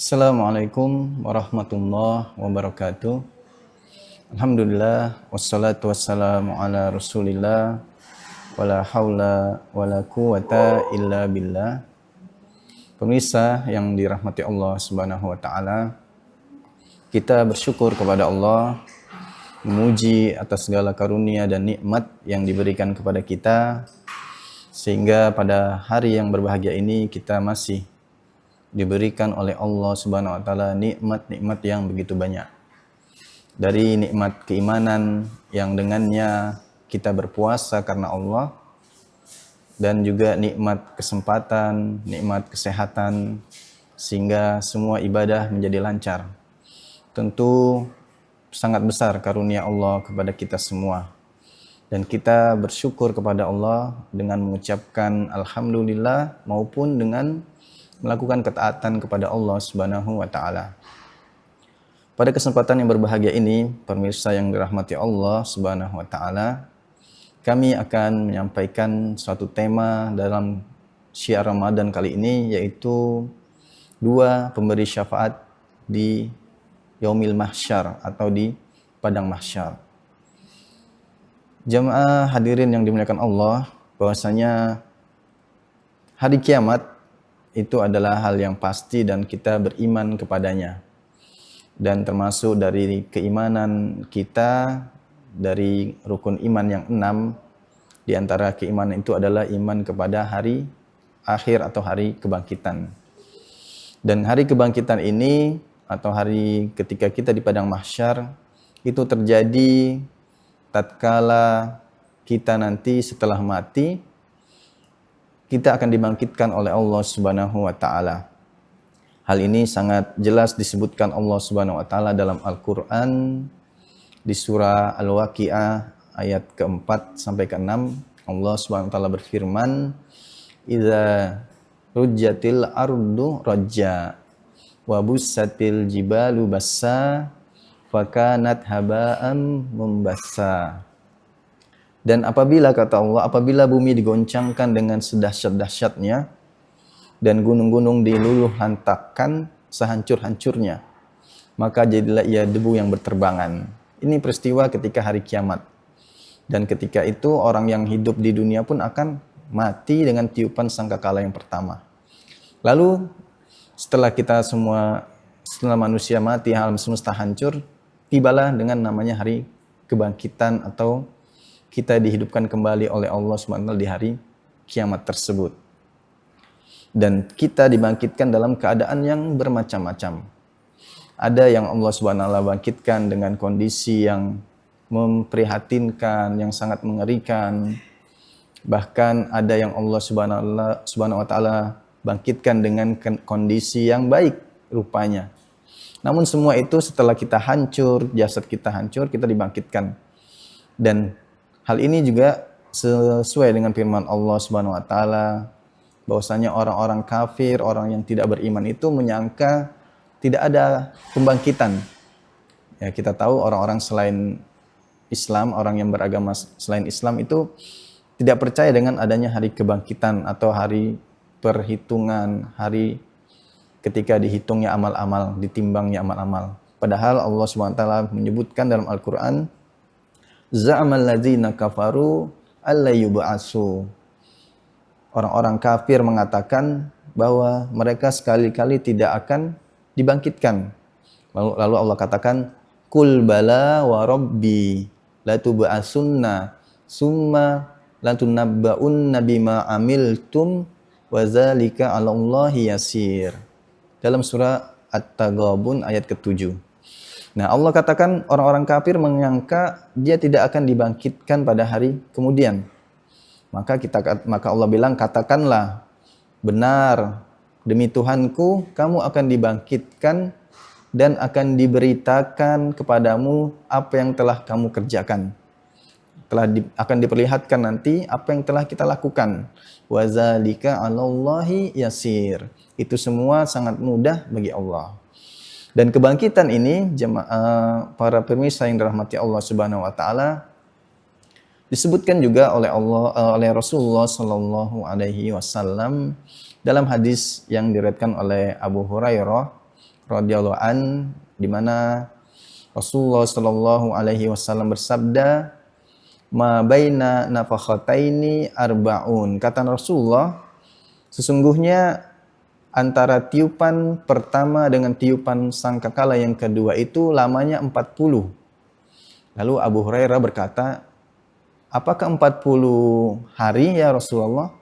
Assalamualaikum warahmatullahi wabarakatuh. Alhamdulillah wassalatu wassalamu ala Rasulillah wala haula wala quwata illa billah. Pemirsa yang dirahmati Allah Subhanahu wa taala, kita bersyukur kepada Allah, memuji atas segala karunia dan nikmat yang diberikan kepada kita, sehingga pada hari yang berbahagia ini kita masih diberikan oleh Allah Subhanahu wa taala nikmat-nikmat yang begitu banyak. Dari nikmat keimanan yang dengannya kita berpuasa karena Allah, dan juga nikmat kesempatan, nikmat kesehatan, sehingga semua ibadah menjadi lancar. Tentu sangat besar karunia Allah kepada kita semua. Dan kita bersyukur kepada Allah dengan mengucapkan alhamdulillah maupun dengan melakukan ketaatan kepada Allah Subhanahu wa taala. Pada kesempatan yang berbahagia ini, pemirsa yang dirahmati Allah Subhanahu wa taala, kami akan menyampaikan suatu tema dalam syiar Ramadan kali ini, yaitu 2 pemberi syafaat di Yaumil Mahsyar atau di Padang Mahsyar. Jamaah hadirin yang dimuliakan Allah, bahwasanya hari kiamat itu adalah hal yang pasti dan kita beriman kepadanya. Dan termasuk dari keimanan kita, dari rukun iman yang 6, di antara keimanan itu adalah iman kepada hari akhir atau hari kebangkitan. Dan hari kebangkitan ini atau hari ketika kita di padang mahsyar itu terjadi tatkala kita nanti setelah mati, kita akan dibangkitkan oleh Allah Subhanahu wa taala. Hal ini sangat jelas disebutkan Allah Subhanahu wa taala dalam Al-Qur'an di surah Al-Waqiah ayat ke-4 sampai ke-6. Allah Subhanahu wa taala berfirman, "Idza rujjatil ardu rajja wa bussatil jibalu bassa fakanat haba'an mumbassa." Dan apabila, kata Allah, apabila bumi digoncangkan dengan sedahsyat-dahsyatnya dan gunung-gunung diluluh lantakkan sehancur-hancurnya, maka jadilah ia debu yang berterbangan. Ini peristiwa ketika hari kiamat. Dan ketika itu orang yang hidup di dunia pun akan mati dengan tiupan sangkakala yang pertama. Lalu setelah manusia mati, alam semesta hancur, tibalah dengan namanya hari kebangkitan atau kita dihidupkan kembali oleh Allah SWT di hari kiamat tersebut. Dan kita dibangkitkan dalam keadaan yang bermacam-macam. Ada yang Allah SWT bangkitkan dengan kondisi yang memprihatinkan, yang sangat mengerikan. Bahkan ada yang Allah SWT bangkitkan dengan kondisi yang baik rupanya. Namun semua itu setelah kita hancur, jasad kita hancur, kita dibangkitkan. Dan hal ini juga sesuai dengan firman Allah Subhanahu wa taala, bahwasanya orang-orang kafir, orang yang tidak beriman itu menyangka tidak ada pembangkitan. Ya, kita tahu orang-orang selain Islam, orang yang beragama selain Islam itu tidak percaya dengan adanya hari kebangkitan atau hari perhitungan, hari ketika dihitungnya amal-amal, ditimbangnya amal-amal. Padahal Allah Subhanahu wa taala menyebutkan dalam Al-Qur'an, za'amal ladzina kafaru alla yub'atsu. Orang-orang kafir mengatakan bahwa mereka sekali-kali tidak akan dibangkitkan. Lalu Allah katakan, "Qul bala wa rabbi la tub'atsunna summa la tunabba'unna bima amiltum wa dzalika 'alallahi yasir." Dalam surah At-Taghabun ayat ke-7. Nah, Allah katakan orang-orang kafir menyangka dia tidak akan dibangkitkan pada hari kemudian. Maka Allah bilang, katakanlah, benar, demi Tuhanku, kamu akan dibangkitkan dan akan diberitakan kepadamu apa yang telah kamu kerjakan. Akan diperlihatkan nanti apa yang telah kita lakukan. Wa dzalika 'alallahi yasir. Itu semua sangat mudah bagi Allah. Dan kebangkitan ini, para pemirsa yang dirahmati Allah Subhanahu wa taala, disebutkan juga oleh Rasulullah Sallallahu Alaihi Wasallam dalam hadis yang diriwayatkan oleh Abu Hurairah radhiyallahu an, di mana Rasulullah Shallallahu alaihi wasallam bersabda, "Ma baina nafakhataini arba'un." Kata Rasulullah, sesungguhnya antara tiupan pertama dengan tiupan sangkakala yang kedua itu lamanya 40. Lalu Abu Hurairah berkata, "Apakah 40 hari ya Rasulullah?"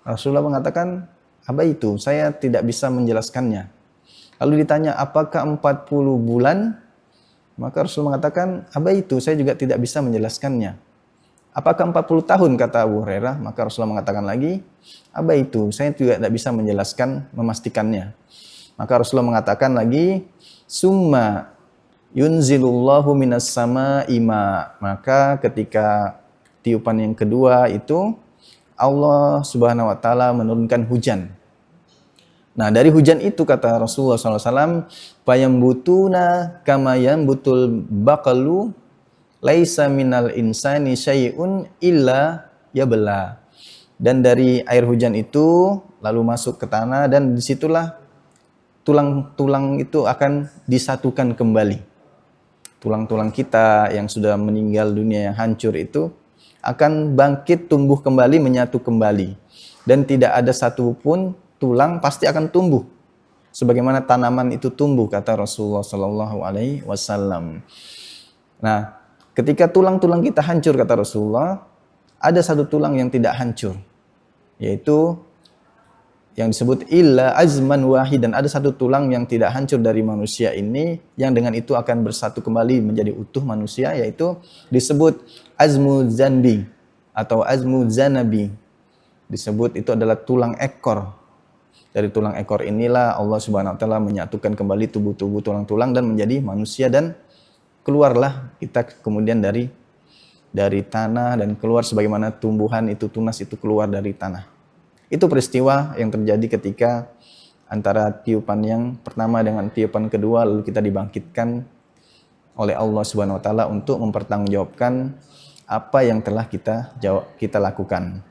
Rasulullah mengatakan, "Apa itu? Saya tidak bisa menjelaskannya." Lalu ditanya, "Apakah 40 bulan?" Maka Rasul mengatakan, "Apa itu? Saya juga tidak bisa menjelaskannya." "Apakah 40 tahun?" kata Abu Hurairah. Maka Rasulullah mengatakan lagi, "Apa itu? Saya juga tidak bisa menjelaskan, memastikannya." Maka Rasulullah mengatakan lagi, "Summa yunzilullahu minas sama'i ma." Maka ketika tiupan yang kedua itu, Allah Subhanahu wa taala menurunkan hujan. Nah, dari hujan itu kata Rasulullah SAW, "Payambutuna kama yambutul baqalu laisa minal insani syai'un illa yabla." Dan dari air hujan itu lalu masuk ke tanah, dan disitulah tulang-tulang itu akan disatukan kembali. Tulang-tulang kita yang sudah meninggal dunia, yang hancur itu akan bangkit, tumbuh kembali, menyatu kembali. Dan tidak ada satupun tulang pasti akan tumbuh sebagaimana tanaman itu tumbuh, kata Rasulullah Shallallahu alaihi wasallam. Nah, ketika tulang-tulang kita hancur, kata Rasulullah, ada satu tulang yang tidak hancur, yaitu yang disebut illa azman wahid. Dan ada satu tulang yang tidak hancur dari manusia ini, yang dengan itu akan bersatu kembali menjadi utuh manusia, yaitu disebut azmu zanbi atau azmu zanabi. Disebut itu adalah tulang ekor. Dari tulang ekor inilah Allah Subhanahu wa taala menyatukan kembali tubuh-tubuh tulang-tulang dan menjadi manusia, dan keluarlah kita kemudian dari tanah, dan keluar sebagaimana tumbuhan itu, tunas itu keluar dari tanah. Itu peristiwa yang terjadi ketika antara tiupan yang pertama dengan tiupan kedua, lalu kita dibangkitkan oleh Allah Subhanahu wa taala untuk mempertanggungjawabkan apa yang telah kita lakukan.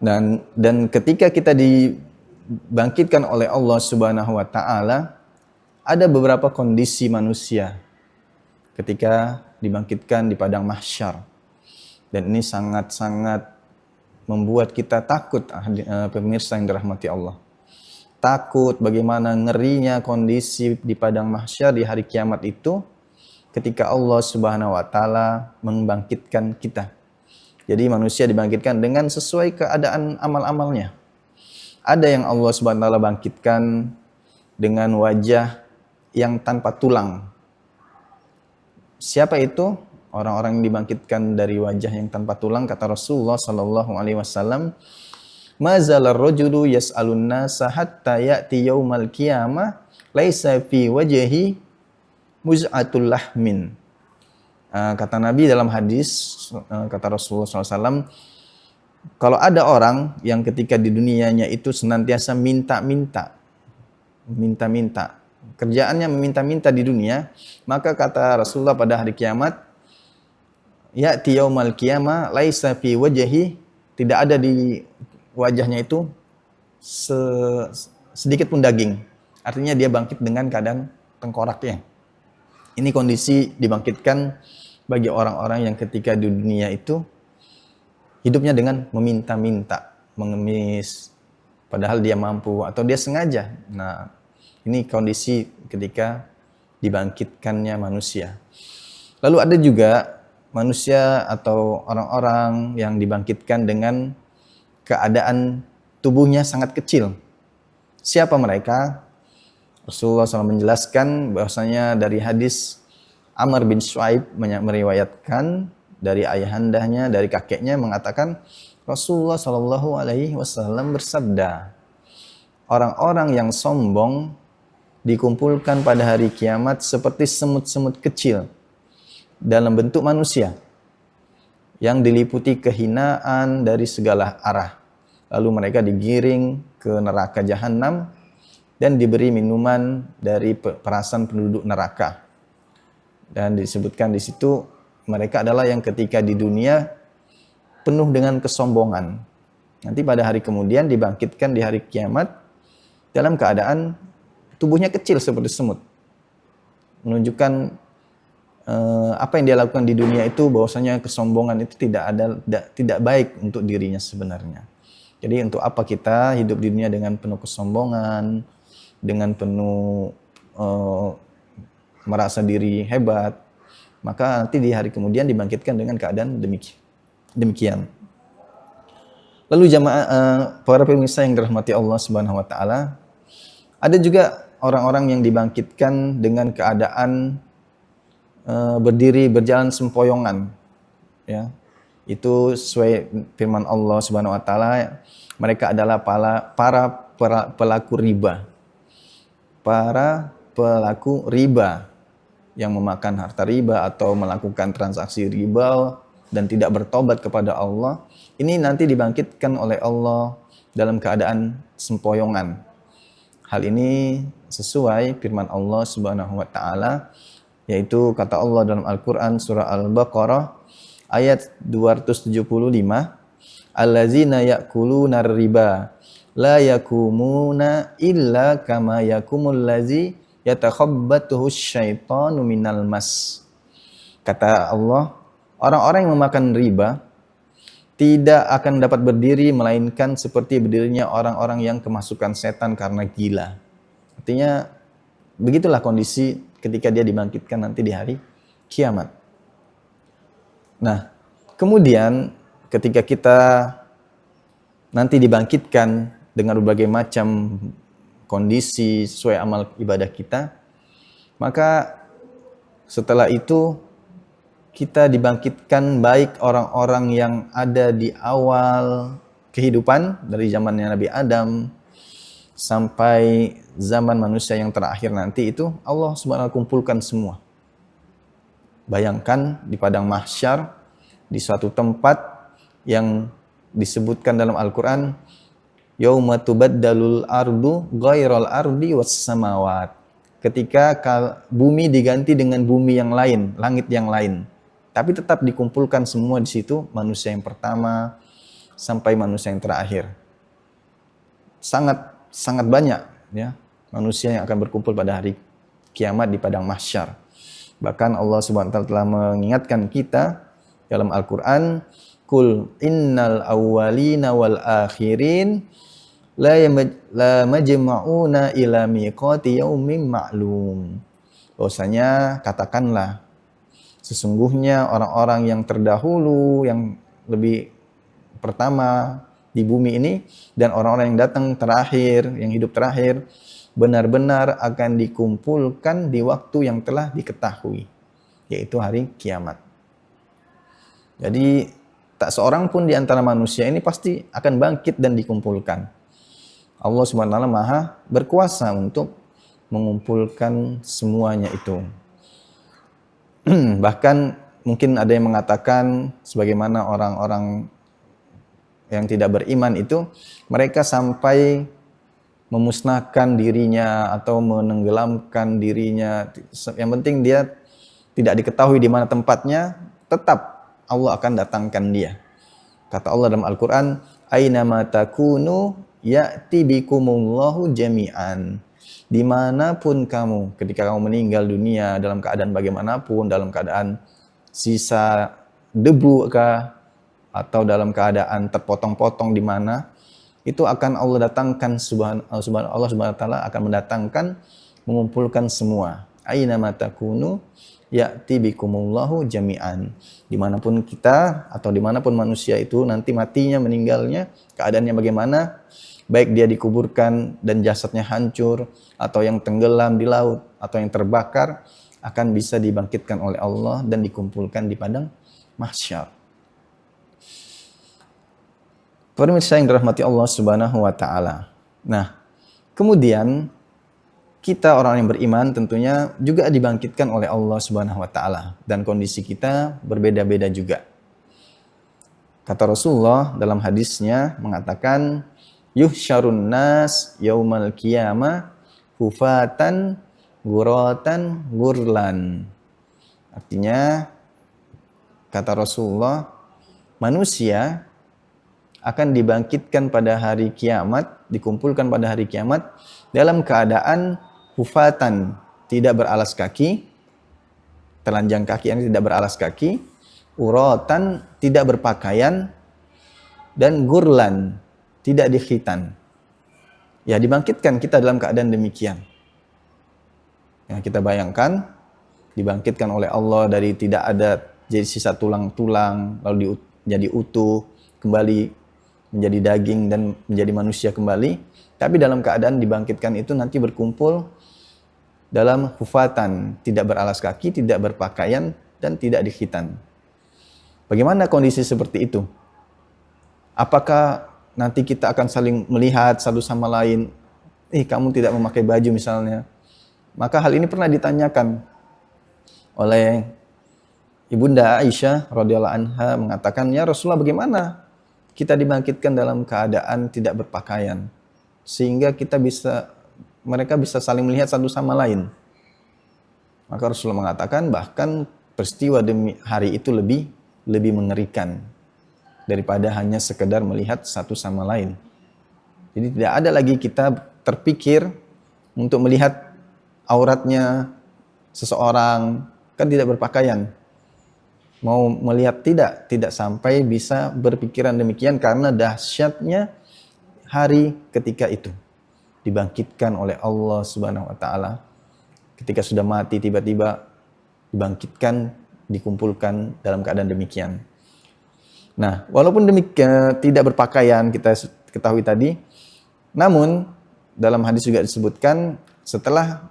Dan ketika kita dibangkitkan oleh Allah Subhanahu wa taala, ada beberapa kondisi manusia ketika dibangkitkan di padang mahsyar. Dan ini sangat-sangat membuat kita takut, pemirsa yang dirahmati Allah. Takut bagaimana ngerinya kondisi di padang mahsyar di hari kiamat itu ketika Allah Subhanahu wa taala membangkitkan kita. Jadi manusia dibangkitkan dengan sesuai keadaan amal-amalnya. Ada yang Allah Subhanahu wa taala bangkitkan dengan wajah yang tanpa tulang. Siapa itu? Orang-orang yang dibangkitkan dari wajah yang tanpa tulang, kata Rasulullah sallallahu alaihi wasallam, "Mazalar rajulu yas'alun nasa hatta ya'ti yaumal qiyamah laisa fi wajhi muz'atul lahmin." Kata Nabi dalam hadis, kata Rasulullah SAW, kalau ada orang yang ketika di dunianya itu senantiasa minta-minta, kerjaannya meminta-minta di dunia, maka kata Rasulullah pada hari kiamat, ya'ti yaumal qiyamah laisa fi wajhi, tidak ada di wajahnya itu sedikit pun daging. Artinya dia bangkit dengan keadaan tengkoraknya. Ini kondisi dibangkitkan bagi orang-orang yang ketika di dunia itu hidupnya dengan meminta-minta, mengemis, padahal dia mampu atau dia sengaja. Nah, ini kondisi ketika dibangkitkannya manusia. Lalu ada juga manusia atau orang-orang yang dibangkitkan dengan keadaan tubuhnya sangat kecil. Siapa mereka? Rasulullah SAW menjelaskan bahwasanya dari hadis Amr bin Shu'aib meriwayatkan dari ayahandanya, dari kakeknya, mengatakan Rasulullah SAW bersabda, orang-orang yang sombong dikumpulkan pada hari kiamat seperti semut-semut kecil dalam bentuk manusia yang diliputi kehinaan dari segala arah. Lalu mereka digiring ke neraka jahanam dan diberi minuman dari perasan penduduk neraka. Dan disebutkan di situ mereka adalah yang ketika di dunia penuh dengan kesombongan. Nanti pada hari kemudian dibangkitkan di hari kiamat dalam keadaan tubuhnya kecil seperti semut. Menunjukkan apa yang dia lakukan di dunia itu bahwasanya kesombongan itu tidak baik untuk dirinya sebenarnya. Jadi untuk apa kita hidup di dunia dengan penuh kesombongan, dengan penuh merasa diri hebat, maka nanti di hari kemudian dibangkitkan dengan keadaan demikian. Lalu jamaah para pemirsa yang dirahmati Allah Subhanahu wa taala, ada juga orang-orang yang dibangkitkan dengan keadaan berdiri berjalan sempoyongan, ya. Itu sesuai firman Allah Subhanahu wa taala, mereka adalah para pelaku riba. Para pelaku riba yang memakan harta riba atau melakukan transaksi riba dan tidak bertobat kepada Allah, ini nanti dibangkitkan oleh Allah dalam keadaan sempoyongan. Hal ini sesuai firman Allah Subhanahu wa taala, yaitu kata Allah dalam Al-Qur'an surah Al-Baqarah ayat 275, allazina ya'kuluna riba la yakumuna illa kama yakumul lazi yatakhabbathu syaitanu minal mas. Kata Allah, orang-orang yang memakan riba tidak akan dapat berdiri melainkan seperti berdirinya orang-orang yang kemasukan setan karena gila. Artinya begitulah kondisi ketika dia dibangkitkan nanti di hari kiamat. Nah, kemudian ketika kita nanti dibangkitkan dengan berbagai macam kondisi sesuai amal ibadah kita, maka setelah itu kita dibangkitkan baik orang-orang yang ada di awal kehidupan dari zamannya Nabi Adam sampai zaman manusia yang terakhir nanti, itu Allah Subhanahu wa taala kumpulkan semua. Bayangkan di padang mahsyar, di suatu tempat yang disebutkan dalam Al-Quran, yauma tubaddalul ardu ghairal ardi was samawat. Ketika bumi diganti dengan bumi yang lain, langit yang lain. Tapi tetap dikumpulkan semua di situ, manusia yang pertama sampai manusia yang terakhir. Sangat banyak ya manusia yang akan berkumpul pada hari kiamat di padang mahsyar. Bahkan Allah Subhanahu wa taala telah mengingatkan kita dalam Al-Qur'an, "Qul innal awwalina wal akhirin la majma'una ila miqati yaumin ma'lum." Bahwasanya katakanlah, sesungguhnya orang-orang yang terdahulu, yang lebih pertama di bumi ini, dan orang-orang yang datang terakhir, yang hidup terakhir, benar-benar akan dikumpulkan di waktu yang telah diketahui, yaitu hari kiamat. Jadi tak seorang pun di antara manusia ini pasti akan bangkit dan dikumpulkan. Allah Subhanahu wa taala Maha berkuasa untuk mengumpulkan semuanya itu. Bahkan mungkin ada yang mengatakan sebagaimana orang-orang yang tidak beriman itu, mereka sampai memusnahkan dirinya atau menenggelamkan dirinya. Yang penting dia tidak diketahui di mana tempatnya, tetap Allah akan datangkan dia. Kata Allah dalam Al-Quran, aina ma takunu ya'ti bikumullahu jami'an. Dimanapun kamu, ketika kamu meninggal dunia dalam keadaan bagaimanapun, dalam keadaan sisa debu kah, atau dalam keadaan terpotong-potong di mana, itu akan Allah datangkan, Allah Subhanahu wa taala akan mendatangkan, mengumpulkan semua. Aina ma takunu ya'ti bikumullahu jami'an. Dimanapun kita atau dimanapun manusia itu nanti matinya, meninggalnya, keadaannya bagaimana, baik dia dikuburkan dan jasadnya hancur, atau yang tenggelam di laut, atau yang terbakar, akan bisa dibangkitkan oleh Allah dan dikumpulkan di padang mahsyar. Pemirsa yang dirahmati Allah Subhanahu wa taala. Nah, kemudian kita orang yang beriman tentunya juga dibangkitkan oleh Allah Subhanahu wa taala, dan kondisi kita berbeda-beda juga. Kata Rasulullah dalam hadisnya mengatakan, yuhsyarun nas yaumal qiyamah hufatan ghuratan ghurlan. Artinya kata Rasulullah, manusia akan dibangkitkan pada hari kiamat, dikumpulkan pada hari kiamat dalam keadaan hufatan, tidak beralas kaki, telanjang kaki yang tidak beralas kaki, uratan, tidak berpakaian, dan gurlan, tidak dikhitan. Ya, dibangkitkan kita dalam keadaan demikian. Ya, kita bayangkan dibangkitkan oleh Allah dari tidak ada jadi sisa tulang-tulang lalu jadi utuh kembali menjadi daging dan menjadi manusia kembali, tapi dalam keadaan dibangkitkan itu nanti berkumpul dalam hufatan, tidak beralas kaki, tidak berpakaian, dan tidak dikhitan. Bagaimana kondisi seperti itu? Apakah nanti kita akan saling melihat satu sama lain, kamu tidak memakai baju misalnya? Maka hal ini pernah ditanyakan oleh Ibunda Aisyah radhiyallahu anha, mengatakan, "Ya Rasulullah, bagaimana kita dibangkitkan dalam keadaan tidak berpakaian sehingga mereka bisa saling melihat satu sama lain?" Maka Rasulullah mengatakan bahkan peristiwa demi hari itu lebih mengerikan daripada hanya sekedar melihat satu sama lain. Jadi tidak ada lagi kita terpikir untuk melihat auratnya seseorang, kan tidak berpakaian. Mau melihat tidak sampai bisa berpikiran demikian karena dahsyatnya hari ketika itu. Dibangkitkan oleh Allah Subhanahu wa taala. Ketika sudah mati tiba-tiba dibangkitkan, dikumpulkan dalam keadaan demikian. Nah, walaupun demikian tidak berpakaian kita ketahui tadi, namun dalam hadis juga disebutkan setelah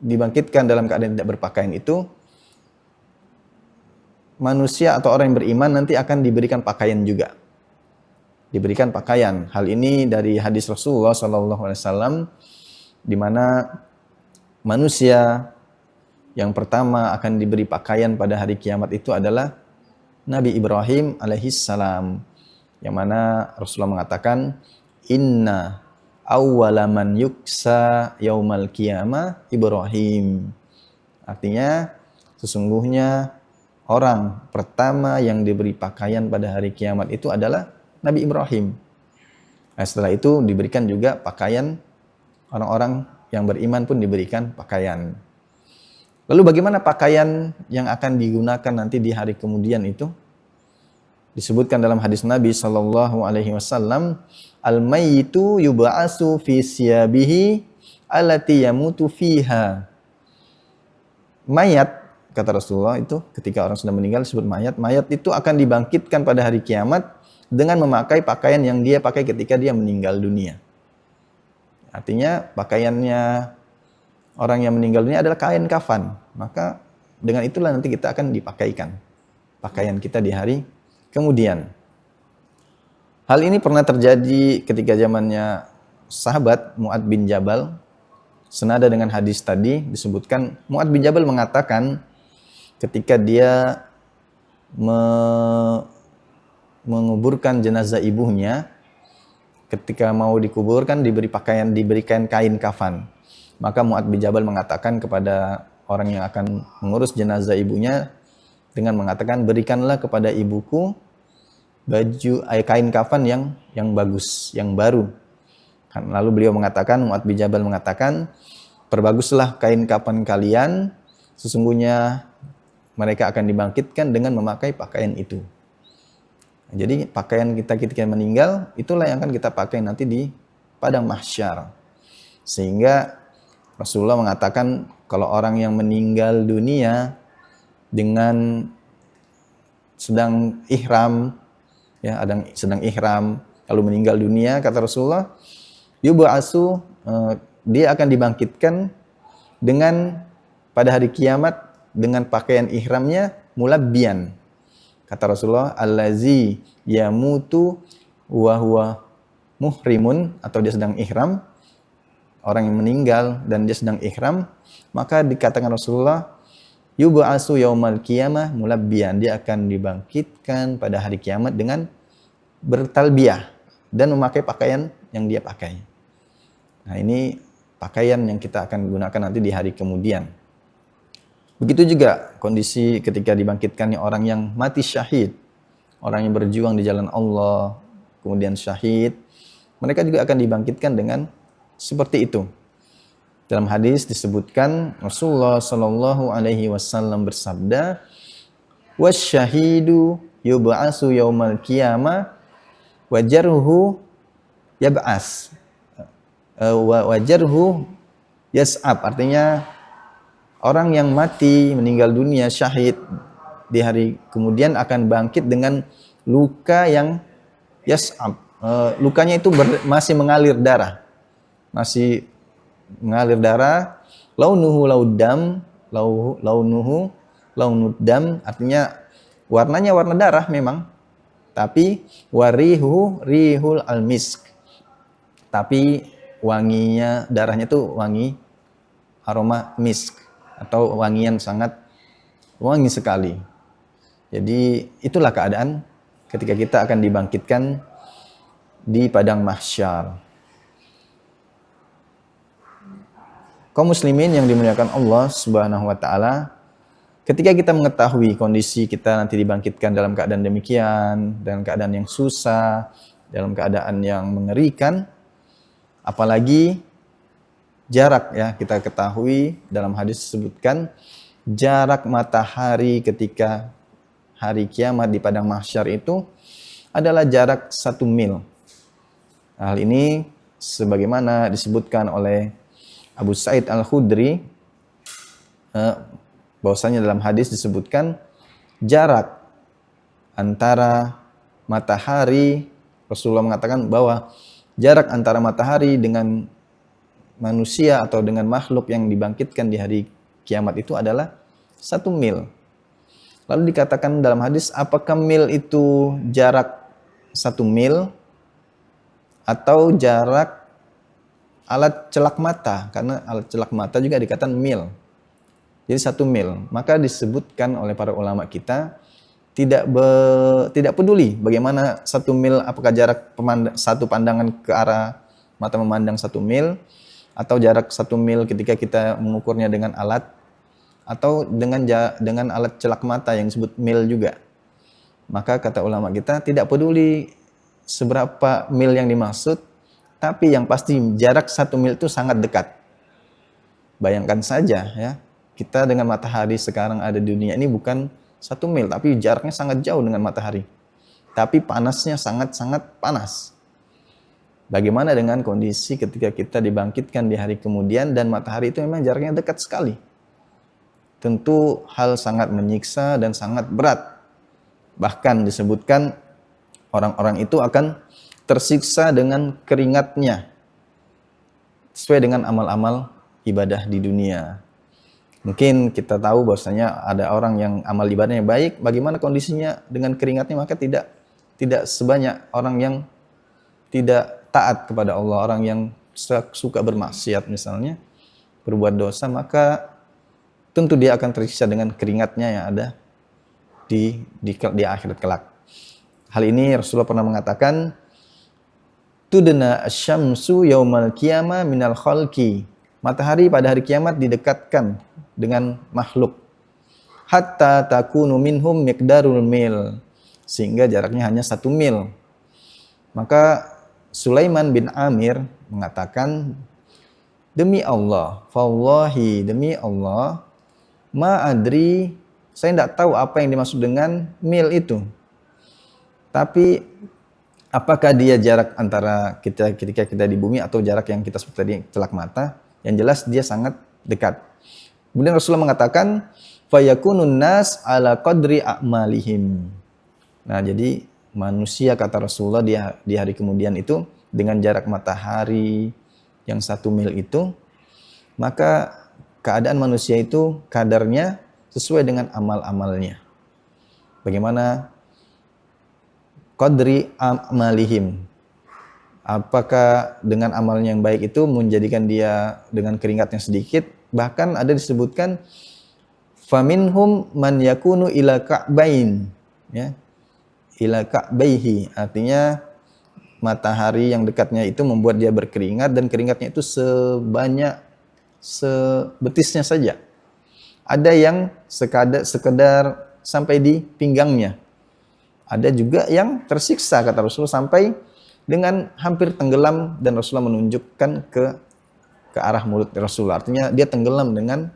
dibangkitkan dalam keadaan tidak berpakaian itu, manusia atau orang yang beriman nanti akan diberikan pakaian juga. Diberikan pakaian. Hal ini dari hadis Rasulullah SAW, di mana manusia yang pertama akan diberi pakaian pada hari kiamat itu adalah Nabi Ibrahim alaihissalam, yang mana Rasulullah mengatakan, "Inna awwala man yuksa yaumal qiyamah Ibrahim." Artinya sesungguhnya orang pertama yang diberi pakaian pada hari kiamat itu adalah Nabi Ibrahim. Nah, setelah itu diberikan juga pakaian, orang-orang yang beriman pun diberikan pakaian. Lalu bagaimana pakaian yang akan digunakan nanti di hari kemudian itu? Disebutkan dalam hadis Nabi sallallahu alaihi wasallam, "Al-mayyitu yub'atsu fi siyabihi allati yamutu fiha." Mayat, kata Rasulullah, itu ketika orang sudah meninggal disebut mayat. Mayat itu akan dibangkitkan pada hari kiamat dengan memakai pakaian yang dia pakai ketika dia meninggal dunia. Artinya pakaiannya orang yang meninggal dunia adalah kain kafan. Maka dengan itulah nanti kita akan dipakaikan pakaian kita di hari kemudian. Hal ini pernah terjadi ketika zamannya sahabat Mu'adz bin Jabal. Senada dengan hadis tadi disebutkan, Mu'adz bin Jabal mengatakan ketika dia menguburkan jenazah ibunya, ketika mau dikuburkan diberikan kain kafan. Maka Mu'adz bin Jabal mengatakan kepada orang yang akan mengurus jenazah ibunya dengan mengatakan, "Berikanlah kepada ibuku kain kafan yang bagus, yang baru." Lalu beliau mengatakan, Mu'adz bin Jabal mengatakan, "Perbaguslah kain kafan kalian, sesungguhnya mereka akan dibangkitkan dengan memakai pakaian itu." Jadi pakaian kita ketika meninggal itulah yang akan kita pakai nanti di padang mahsyar. Sehingga Rasulullah mengatakan kalau orang yang meninggal dunia dengan sedang ihram, ya, sedang ihram lalu meninggal dunia, kata Rasulullah, yub'atsu, dia akan dibangkitkan dengan pada hari kiamat dengan pakaian ihramnya mulabbiyan. Kata Rasulullah, allazi yamutu wa huwa muhrimun, atau dia sedang ihram, orang yang meninggal dan dia sedang ihram, maka dikatakan Rasulullah, yub'atsu yaumal qiyamah mulabbiyan, dia akan dibangkitkan pada hari kiamat dengan bertalbiyah dan memakai pakaian yang dia pakai. Nah, ini pakaian yang kita akan gunakan nanti di hari kemudian. Begitu juga kondisi ketika dibangkitkannya orang yang mati syahid, orang yang berjuang di jalan Allah, kemudian syahid, mereka juga akan dibangkitkan dengan seperti itu. Dalam hadis disebutkan Rasulullah Shallallahu Alaihi Wasallam bersabda, wasyahidu yub'asu yaumal qiyamah wajarhu yab'as wajarhu yas'ab. Artinya orang yang mati meninggal dunia syahid di hari kemudian akan bangkit dengan luka yang yas'ab. Lukanya itu masih mengalir darah. Masih mengalir darah. Launuhu laudam, launuhu launuddam, artinya warnanya warna darah memang. Tapi warihu rihul almisk. Tapi wanginya, darahnya tuh wangi aroma misk atau wangian sangat wangi sekali. Jadi itulah keadaan ketika kita akan dibangkitkan di padang mahsyar. Kaum muslimin yang dimuliakan Allah Subhanahu wa taala, ketika kita mengetahui kondisi kita nanti dibangkitkan dalam keadaan demikian, dalam keadaan yang susah, dalam keadaan yang mengerikan, apalagi jarak, ya, kita ketahui dalam hadis disebutkan jarak matahari ketika hari kiamat di padang mahsyar itu adalah jarak 1 mil. Hal ini sebagaimana disebutkan oleh Abu Sa'id Al-Khudri, bahwasanya dalam hadis disebutkan jarak antara matahari, Rasulullah mengatakan bahwa jarak antara matahari dengan manusia atau dengan makhluk yang dibangkitkan di hari kiamat itu adalah 1 mil. Lalu dikatakan dalam hadis, apakah mil itu jarak 1 mil atau jarak alat celak mata? Karena alat celak mata juga dikatakan mil. Jadi 1 mil. Maka disebutkan oleh para ulama kita, tidak peduli bagaimana 1 mil, apakah jarak satu pandangan ke arah mata memandang 1 mil, atau jarak 1 mil ketika kita mengukurnya dengan alat, atau dengan alat celak mata yang disebut mil juga. Maka kata ulama kita, tidak peduli seberapa mil yang dimaksud, tapi yang pasti jarak 1 mil itu sangat dekat. Bayangkan saja, ya, kita dengan matahari sekarang ada di dunia ini bukan 1 mil, tapi jaraknya sangat jauh dengan matahari. Tapi panasnya sangat-sangat panas. Bagaimana dengan kondisi ketika kita dibangkitkan di hari kemudian dan matahari itu memang jaraknya dekat sekali. Tentu hal sangat menyiksa dan sangat berat. Bahkan disebutkan orang-orang itu akan tersiksa dengan keringatnya sesuai dengan amal-amal ibadah di dunia. Mungkin kita tahu bahwasanya ada orang yang amal ibadahnya baik, bagaimana kondisinya dengan keringatnya, maka tidak sebanyak orang yang tidak taat kepada Allah, orang yang suka bermaksiat misalnya, berbuat dosa, maka tentu dia akan tersiksa dengan keringatnya yang ada di akhirat kelak. Hal ini Rasulullah pernah mengatakan, tudna asyamsu yaumal qiyamah minal khalqi. Matahari pada hari kiamat didekatkan dengan makhluk. Hatta takunu minhum miqdarul mil. Sehingga jaraknya hanya 1 mil. Maka Sulaiman bin Amir mengatakan, demi Allah, fawallahi, demi Allah, ma adri, saya tidak tahu apa yang dimaksud dengan mil itu. Tapi apakah dia jarak antara kita ketika kita di bumi atau jarak yang kita sebut tadi celak mata? Yang jelas dia sangat dekat. Kemudian Rasulullah mengatakan, fayakunun nas ala qadri a'malihim. Nah, jadi manusia, kata Rasulullah, di hari kemudian itu dengan jarak matahari yang 1 mil itu, maka keadaan manusia itu kadarnya sesuai dengan amal-amalnya. Bagaimana qadri amalihim? Apakah dengan amalnya yang baik itu menjadikan dia dengan keringatnya sedikit? Bahkan ada disebutkan faminhum man yakunu ila ka'bain, ya. Ila ka'baihi, artinya matahari yang dekatnya itu membuat dia berkeringat, dan keringatnya itu sebanyak sebetisnya saja. Ada yang sekedar sampai di pinggangnya. Ada juga yang tersiksa, kata Rasulullah, sampai dengan hampir tenggelam, dan Rasulullah menunjukkan ke ke arah mulut Rasulullah. Artinya dia tenggelam dengan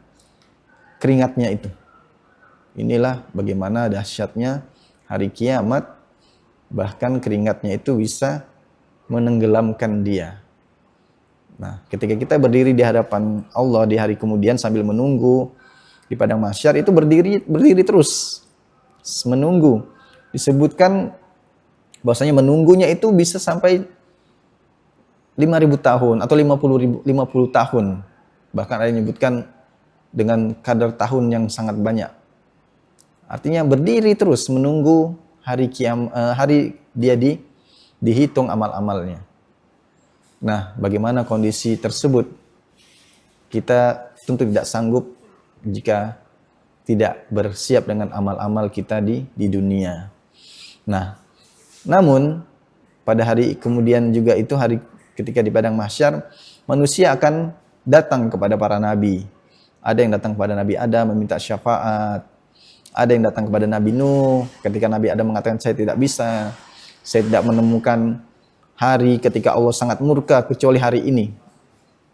keringatnya itu. Inilah bagaimana dahsyatnya hari kiamat, bahkan keringatnya itu bisa menenggelamkan dia. Nah, ketika kita berdiri di hadapan Allah di hari kemudian sambil menunggu di padang mahsyar, itu berdiri terus menunggu. Disebutkan bahwasanya menunggunya itu bisa sampai 5.000 tahun atau 50 tahun. Bahkan ada yang menyebutkan dengan kadar tahun yang sangat banyak. Artinya berdiri terus menunggu hari dia dihitung amal-amalnya. Nah, bagaimana kondisi tersebut? Kita tentu tidak sanggup jika tidak bersiap dengan amal-amal kita di dunia. Nah, namun pada hari kemudian juga itu hari ketika di padang mahsyar, manusia akan datang kepada para nabi. Ada yang datang kepada Nabi Adam meminta syafaat. Ada yang datang kepada Nabi Nuh ketika Nabi Adam mengatakan saya tidak bisa. Saya tidak menemukan hari ketika Allah sangat murka kecuali hari ini.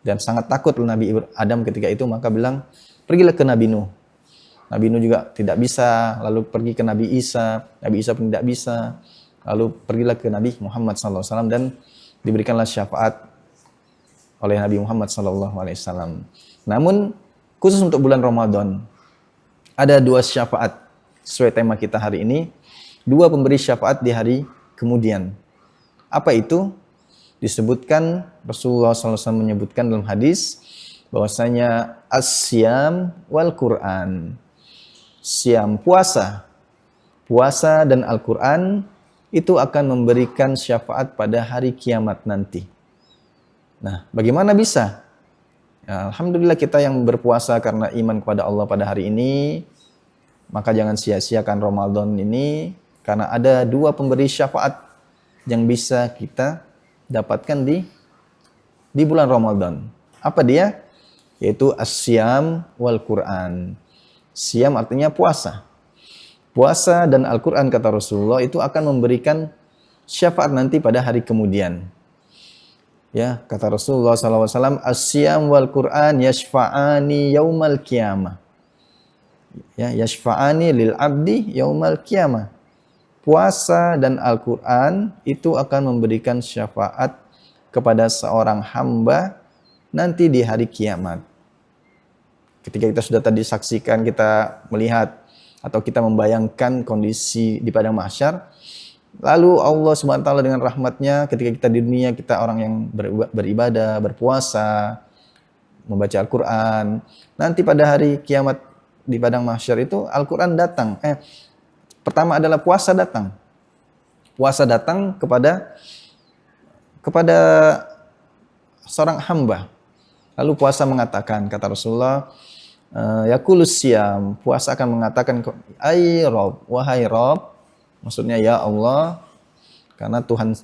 Dan sangat takut Nabi Adam ketika itu, maka bilang, pergilah ke Nabi Nuh. Nabi Nuh juga tidak bisa, lalu pergi ke Nabi Isa. Nabi Isa pun tidak bisa. Lalu pergilah ke Nabi Muhammad SAW dan diberikanlah syafaat oleh Nabi Muhammad SAW. Namun khusus untuk bulan Ramadan ada 2 syafaat sesuai tema kita hari ini. 2 pemberi syafaat di hari kemudian. Apa itu? Disebutkan Rasulullah SAW menyebutkan dalam hadis bahwasanya as-siyam wal Quran. Siam puasa dan Al-Quran itu akan memberikan syafaat pada hari kiamat nanti. Nah, bagaimana bisa? Ya, alhamdulillah kita yang berpuasa karena iman kepada Allah pada hari ini, maka jangan sia-siakan Ramadan ini, karena ada 2 pemberi syafaat yang bisa kita dapatkan di bulan Ramadan. Apa dia? Yaitu as-siyam wal Quran. Siyam artinya puasa. Puasa dan Al-Quran kata Rasulullah itu akan memberikan syafaat nanti pada hari kemudian. Ya, kata Rasulullah SAW, as-siyam wal Quran yashfa'ani yaumal qiyamah. Ya, yashfa'ani lil abdi yaumal qiyamah. Puasa dan Al-Quran itu akan memberikan syafaat kepada seorang hamba nanti di hari kiamat. Ketika kita sudah tadi saksikan, kita melihat atau kita membayangkan kondisi di padang mahsyar, lalu Allah SWT dengan rahmatnya ketika kita di dunia, kita orang yang beribadah, berpuasa, membaca Al-Quran. Nanti pada hari kiamat di padang mahsyar itu Al-Quran datang. Pertama adalah puasa datang. Puasa datang kepada seorang hamba. Lalu puasa mengatakan, kata Rasulullah, yakulus siyam, puasa akan mengatakan, ay Rob, wahai Rob, maksudnya ya Allah, karena Tuhan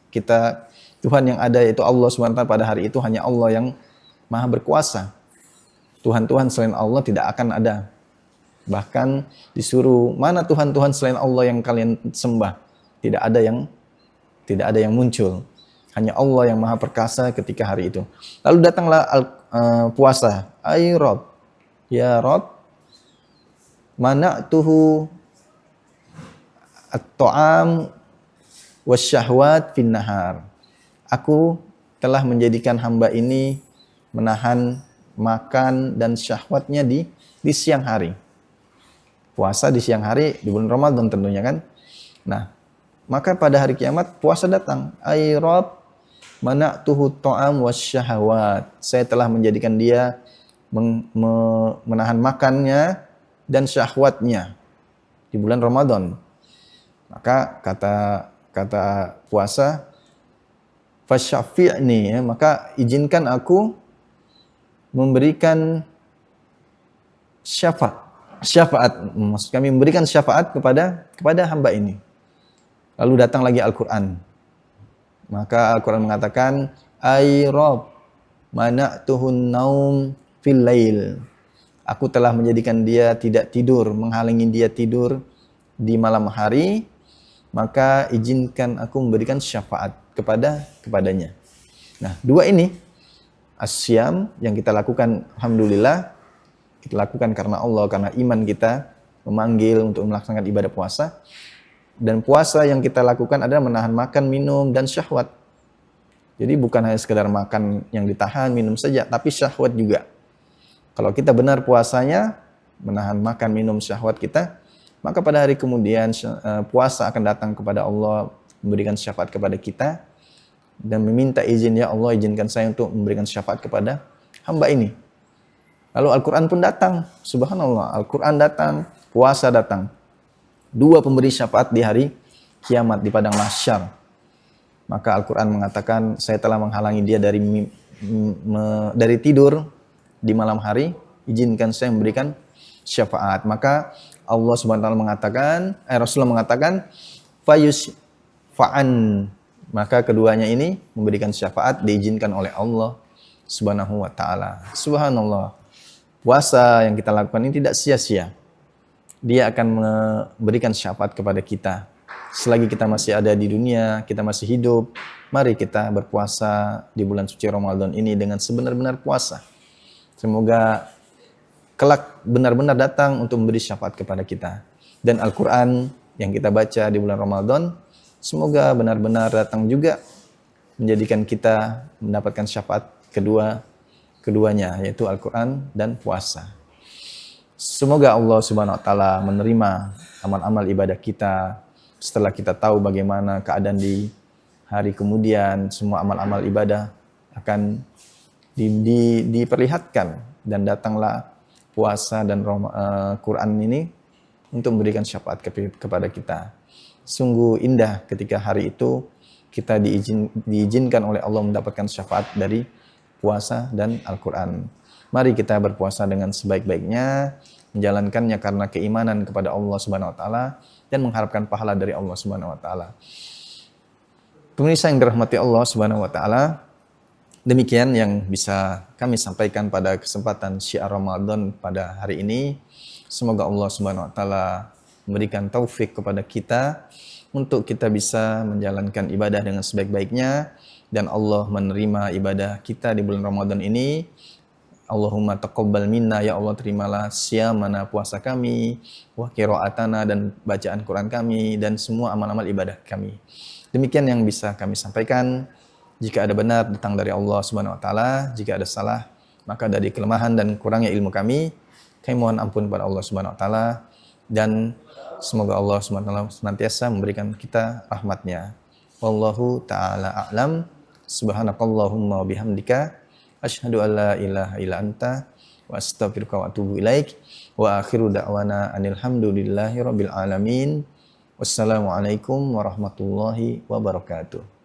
kita, Tuhan yang ada yaitu Allah SWT pada hari itu hanya Allah yang maha berkuasa. Tuhan-Tuhan selain Allah tidak akan ada. Bahkan disuruh, mana Tuhan-Tuhan selain Allah yang kalian sembah? Tidak ada yang muncul. Hanya Allah yang maha perkasa ketika hari itu. Lalu datanglah puasa. Ay Rob, ya Rob, mana'tuhu at-ta'am wasyahwat fin nahar. Aku telah menjadikan hamba ini menahan makan dan syahwatnya di siang hari. Puasa di siang hari di bulan Ramadan tentunya kan. Nah, maka pada hari kiamat puasa datang. Ay Rob, mana'tuhu ta'am wasyahwat. Saya telah menjadikan dia menahan makannya dan syahwatnya di bulan Ramadan. Maka kata puasa, fasyafi'ni, ya, maka izinkan aku memberikan syafaat, maksud kami memberikan syafaat kepada hamba ini. Lalu datang lagi Al-Quran. Maka Al-Quran mengatakan, ay Rob, mana'tuhun naum fil lail. Aku telah menjadikan dia tidak tidur, menghalangi dia tidur di malam hari, maka izinkan aku memberikan syafaat kepadanya. Nah, 2 ini Asyam yang kita lakukan, alhamdulillah, kita lakukan karena Allah, karena iman kita memanggil untuk melaksanakan ibadah puasa. Dan puasa yang kita lakukan adalah menahan makan, minum, dan syahwat. Jadi bukan hanya sekedar makan yang ditahan, minum saja, tapi syahwat juga. Kalau kita benar puasanya, menahan makan, minum, syahwat kita, maka pada hari kemudian puasa akan datang kepada Allah, memberikan syafaat kepada kita, dan meminta izin, ya Allah izinkan saya untuk memberikan syafaat kepada hamba ini. Lalu Al-Quran pun datang, subhanallah, Al-Quran datang, puasa datang. Dua pemberi syafaat di hari kiamat di padang mahsyar. Maka Al-Quran mengatakan, saya telah menghalangi dia dari tidur di malam hari, izinkan saya memberikan syafaat. Maka Allah Subhanahu wa taala mengatakan, Rasulullah mengatakan, fa'an. Maka keduanya ini memberikan syafaat diizinkan oleh Allah Subhanahu wa taala. Subhanallah. Puasa yang kita lakukan ini tidak sia-sia. Dia akan memberikan syafaat kepada kita. Selagi kita masih ada di dunia, kita masih hidup, mari kita berpuasa di bulan suci Ramadan ini dengan sebenar-benar puasa. Semoga kelak benar-benar datang untuk memberi syafaat kepada kita. Dan Al-Quran yang kita baca di bulan Ramadan, semoga benar-benar datang juga menjadikan kita mendapatkan syafaat keduanya, yaitu Al-Quran dan puasa. Semoga Allah Subhanahu wa taala menerima amal-amal ibadah kita. Setelah kita tahu bagaimana keadaan di hari kemudian, semua amal-amal ibadah akan diperlihatkan, dan datanglah puasa dan Quran ini untuk memberikan syafaat kepada kita. Sungguh indah ketika hari itu kita diizinkan oleh Allah mendapatkan syafaat dari puasa dan Al-Quran. Mari kita berpuasa dengan sebaik-baiknya, menjalankannya karena keimanan kepada Allah Subhanahu wa taala dan mengharapkan pahala dari Allah Subhanahu wa taala. Pemirsa yang dirahmati Allah Subhanahu wa taala, demikian yang bisa kami sampaikan pada kesempatan Syiar Ramadan pada hari ini. Semoga Allah Subhanahu wa taala memberikan taufik kepada kita untuk kita bisa menjalankan ibadah dengan sebaik-baiknya, dan Allah menerima ibadah kita di bulan Ramadan ini. Allahumma taqabbal minna, ya Allah terimalah siyamana, puasa kami, wa qiraatana, dan bacaan Quran kami, dan semua amal-amal ibadah kami. Demikian yang bisa kami sampaikan. Jika ada benar datang dari Allah Subhanahu wa taala, jika ada salah maka dari kelemahan dan kurangnya ilmu kami mohon ampun pada Allah Subhanahu wa taala, dan semoga Allah Subhanahu wa taala senantiasa memberikan kita rahmat-Nya. Wallahu taala a'lam. Subhanakallahumma wa bihamdika asyhadu an la ilaha illa anta wa astaghfiruka wa atubu ilaik. Wa akhiru da'wana anil hamdulillahi rabbil alamin. Wassalamualaikum warahmatullahi wabarakatuh.